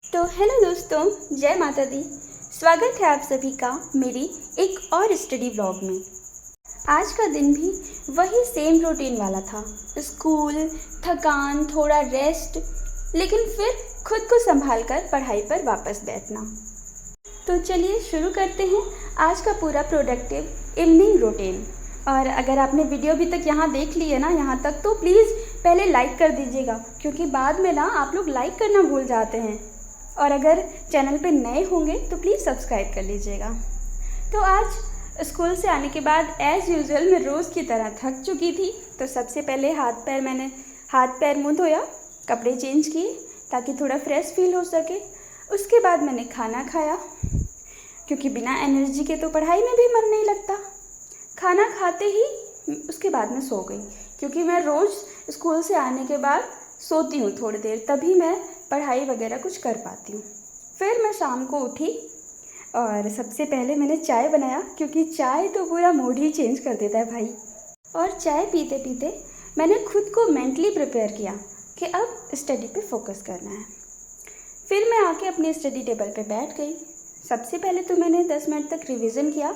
तो हेलो दोस्तों, जय माता दी। स्वागत है आप सभी का मेरी एक और स्टडी व्लॉग में। आज का दिन भी वही सेम रूटीन वाला था। स्कूल, थकान, थोड़ा रेस्ट, लेकिन फिर खुद को संभाल कर पढ़ाई पर वापस बैठना। तो चलिए शुरू करते हैं आज का पूरा प्रोडक्टिव इवनिंग रूटीन। और अगर आपने वीडियो अभी तक यहाँ देख ली है ना, यहाँ तक, तो प्लीज़ पहले लाइक कर दीजिएगा, क्योंकि बाद में ना आप लोग लाइक करना भूल जाते हैं। और अगर चैनल पे नए होंगे तो प्लीज़ सब्सक्राइब कर लीजिएगा। तो आज स्कूल से आने के बाद एज़ यूजुअल मैं रोज़ की तरह थक चुकी थी। तो सबसे पहले हाथ पैर मुँह धोया, कपड़े चेंज किए ताकि थोड़ा फ्रेश फील हो सके। उसके बाद मैंने खाना खाया, क्योंकि बिना एनर्जी के तो पढ़ाई में भी मन नहीं लगता। खाना खाते ही उसके बाद मैं सो गई, क्योंकि मैं रोज़ स्कूल से आने के बाद सोती हूँ थोड़ी देर, तभी मैं पढ़ाई वगैरह कुछ कर पाती हूँ। फिर मैं शाम को उठी और सबसे पहले मैंने चाय बनाया, क्योंकि चाय तो पूरा मूड ही चेंज कर देता है भाई। और चाय पीते पीते मैंने खुद को मेंटली प्रिपेयर किया कि अब स्टडी पे फोकस करना है। फिर मैं आके अपने स्टडी टेबल पे बैठ गई। सबसे पहले तो मैंने 10 मिनट तक रिवीजन किया,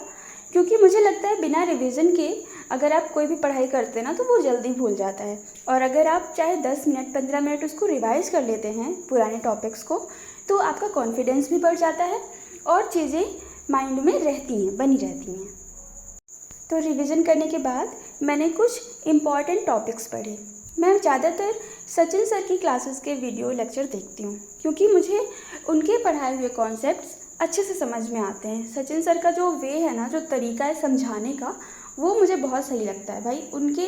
क्योंकि मुझे लगता है बिना रिवीजन के अगर आप कोई भी पढ़ाई करते हैं ना तो वो जल्दी भूल जाता है। और अगर आप चाहे 10 मिनट 15 मिनट उसको रिवाइज कर लेते हैं पुराने टॉपिक्स को, तो आपका कॉन्फिडेंस भी बढ़ जाता है और चीज़ें माइंड में रहती हैं, बनी रहती हैं। तो रिवीजन करने के बाद मैंने कुछ इम्पॉर्टेंट टॉपिक्स पढ़े। मैं ज़्यादातर सचिन सर की क्लासेस के वीडियो लेक्चर देखती हूँ, क्योंकि मुझे उनके पढ़ाए हुए कॉन्सेप्ट्स अच्छे से समझ में आते हैं। सचिन सर का जो वे है ना, जो तरीका है समझाने का, वो मुझे बहुत सही लगता है भाई। उनके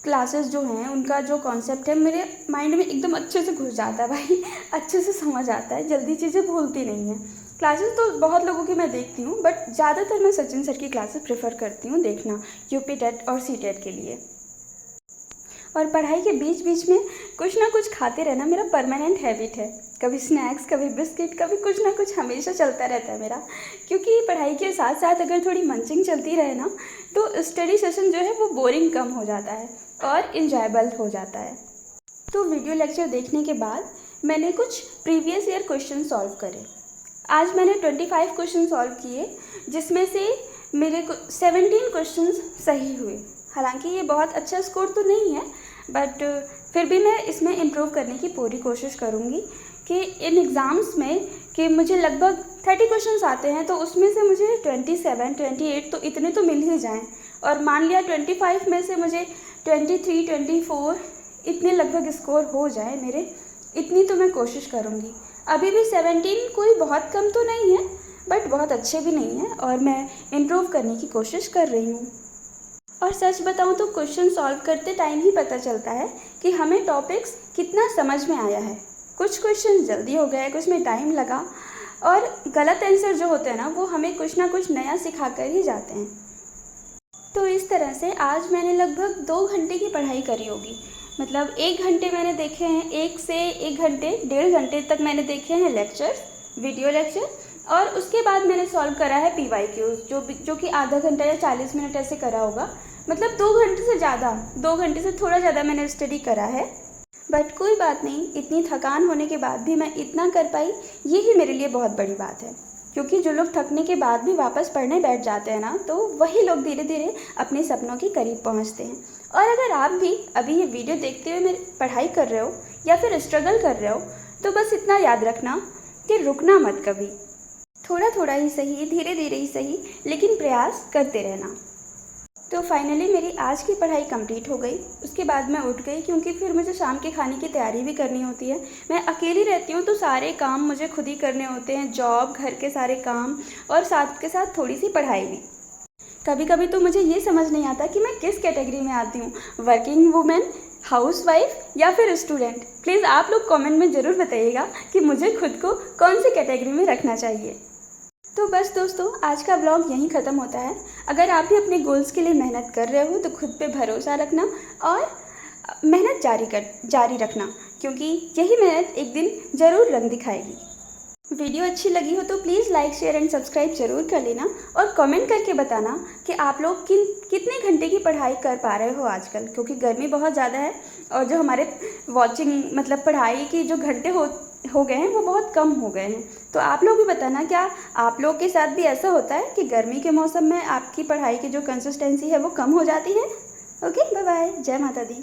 क्लासेस जो हैं, उनका जो कॉन्सेप्ट है मेरे माइंड में एकदम अच्छे से घुस जाता है भाई। अच्छे से समझ आता है, जल्दी चीज़ें भूलती नहीं हैं। क्लासेस तो बहुत लोगों की मैं देखती हूँ, बट ज़्यादातर मैं सचिन सर की क्लासेस प्रेफर करती हूँ देखना, यूपी टेट और सी टेट के लिए। और पढ़ाई के बीच बीच में कुछ ना कुछ खाते रहना मेरा परमानेंट हैबिट है। कभी स्नैक्स, कभी बिस्किट, कभी कुछ ना कुछ हमेशा चलता रहता है मेरा। क्योंकि पढ़ाई के साथ साथ अगर थोड़ी मंचिंग चलती रहे ना, तो स्टडी सेशन जो है वो बोरिंग कम हो जाता है और इन्जॉयबल हो जाता है। तो वीडियो लेक्चर देखने के बाद मैंने कुछ प्रीवियस ईयर क्वेश्चन सॉल्व करे। आज मैंने 25 क्वेश्चन सॉल्व किए, जिसमें से मेरे 17 क्वेश्चन सही हुए। हालांकि ये बहुत अच्छा स्कोर तो नहीं है, बट फिर भी मैं इसमें इम्प्रूव करने की पूरी कोशिश करूँगी कि इन एग्ज़ाम्स में कि मुझे लगभग 30 क्वेश्चंस आते हैं, तो उसमें से मुझे 27, 28 तो इतने तो मिल ही जाएं। और मान लिया 25 में से मुझे 23, 24 इतने लगभग स्कोर हो जाए मेरे, इतनी तो मैं कोशिश करूँगी। अभी भी 17 कोई बहुत कम तो नहीं है, बट बहुत अच्छे भी नहीं है, और मैं इम्प्रूव करने की कोशिश कर रही हूँ। और सच बताऊँ तो क्वेश्चन सॉल्व करते टाइम ही पता चलता है कि हमें टॉपिक्स कितना समझ में आया है। कुछ क्वेश्चन जल्दी हो गए, कुछ में टाइम लगा, और गलत आंसर जो होते हैं ना, वो हमें कुछ ना कुछ नया सिखा कर ही जाते हैं। तो इस तरह से आज मैंने लगभग 2 घंटे की पढ़ाई करी होगी। मतलब 1 घंटे मैंने देखे हैं, 1 से 1 घंटे, 1.5 घंटे तक मैंने देखे हैं लेक्चर्स, वीडियो लेक्चर। और उसके बाद मैंने सॉल्व करा है PYQ, जो कि आधा घंटा या 40 मिनट ऐसे करा होगा। मतलब 2 घंटे से ज़्यादा, 2 घंटे से थोड़ा ज़्यादा मैंने स्टडी करा है। बट कोई बात नहीं, इतनी थकान होने के बाद भी मैं इतना कर पाई, ये ही मेरे लिए बहुत बड़ी बात है। क्योंकि जो लोग थकने के बाद भी वापस पढ़ने बैठ जाते हैं ना, तो वही लोग धीरे धीरे अपने सपनों के करीब पहुंचते हैं। और अगर आप भी अभी ये वीडियो देखते हुए मेरी पढ़ाई कर रहे हो या फिर स्ट्रगल कर रहे हो, तो बस इतना याद रखना कि रुकना मत कभी। थोड़ा थोड़ा ही सही, धीरे धीरे ही सही, लेकिन प्रयास करते रहना। तो फाइनली मेरी आज की पढ़ाई कंप्लीट हो गई। उसके बाद मैं उठ गई, क्योंकि फिर मुझे शाम के खाने की तैयारी भी करनी होती है। मैं अकेली रहती हूँ, तो सारे काम मुझे खुद ही करने होते हैं, जॉब, घर के सारे काम, और साथ के साथ थोड़ी सी पढ़ाई भी। कभी कभी तो मुझे ये समझ नहीं आता कि मैं किस कैटेगरी में आती हूँ, वर्किंग वुमेन, हाउसवाइफ या फिर स्टूडेंट। प्लीज़ आप लोग कमेंट में ज़रूर बताइएगा कि मुझे खुद को कौन सी कैटेगरी में रखना चाहिए। तो बस दोस्तों, आज का ब्लॉग यहीं ख़त्म होता है। अगर आप भी अपने गोल्स के लिए मेहनत कर रहे हो तो खुद पे भरोसा रखना और मेहनत जारी रखना, क्योंकि यही मेहनत एक दिन ज़रूर रंग दिखाएगी। वीडियो अच्छी लगी हो तो please like, share and subscribe ज़रूर कर लेना, और कमेंट करके बताना कि आप लोग कितने घंटे की पढ़ाई कर पा रहे हो आजकल, क्योंकि गर्मी बहुत ज़्यादा है। और जो हमारे पढ़ाई की जो घंटे हो गए हैं वो बहुत कम हो गए हैं। तो आप लोग भी बताना, क्या आप लोग के साथ भी ऐसा होता है कि गर्मी के मौसम में आपकी पढ़ाई की जो कंसिस्टेंसी है वो कम हो जाती है? ओके, बाय बाय, जय माता दी।